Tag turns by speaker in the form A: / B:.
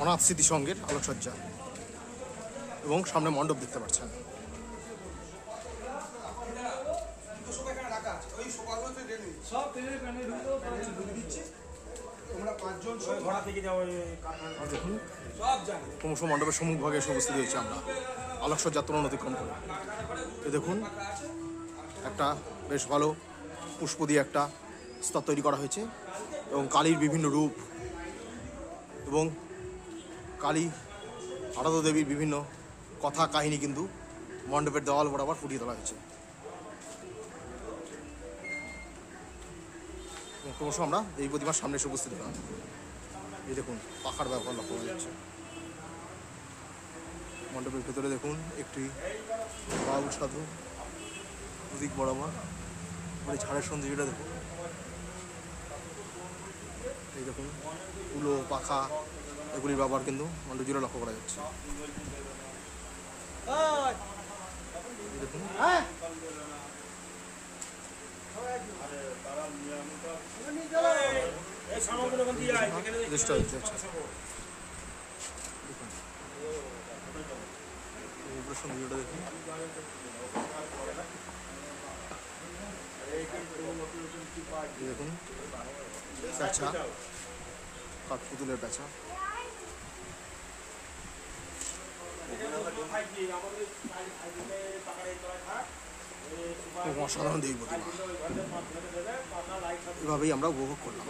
A: অনাথ স্মৃতিসংঘের আলোকসজ্জা এবং সামনে মণ্ডপ দেখতে পাচ্ছেন। দেখুন ক্রমশ মণ্ডপের সম্মুখ ভাগে এসে উপস্থিত হয়েছে আমরা আলোকসজ্জা তোরণ অতিক্রম করে। এ দেখুন একটা বেশ ভালো পুষ্প দিয়ে একটা স্তর তৈরি করা হয়েছে এবং কালীর বিভিন্ন রূপ এবং কালী আরাধ্য দেবীর বিভিন্ন কথা কাহিনী কিন্তু মণ্ডপের দেওয়াল বরাবর ফুটিয়ে তোলা হয়েছে। ক্রমশ আমরা এই প্রতিমার সামনে এসে উপস্থিত হলাম। এই দেখুন পাখার ব্যবহার লক্ষ্য করা যাচ্ছে। মণ্ডপের ভেতরে দেখুন একটি বাউল সাধু প্রতীক বরাবর মানে ঝাড়ের সৌন্দর্যটা দেখুন। এই দেখুন উলো পাখা এগুলির ব্যবহার কিন্তু মণ্ডপ জুড়ে লক্ষ্য করা যাচ্ছে। দেখুন সৌন্দর্যটা দেখুন। দেখুন প্যাঁচা কাঠপুতুলের প্যাঁচা অসাধারণ দেবী প্রতিমা। এভাবেই আমরা উপভোগ করলাম।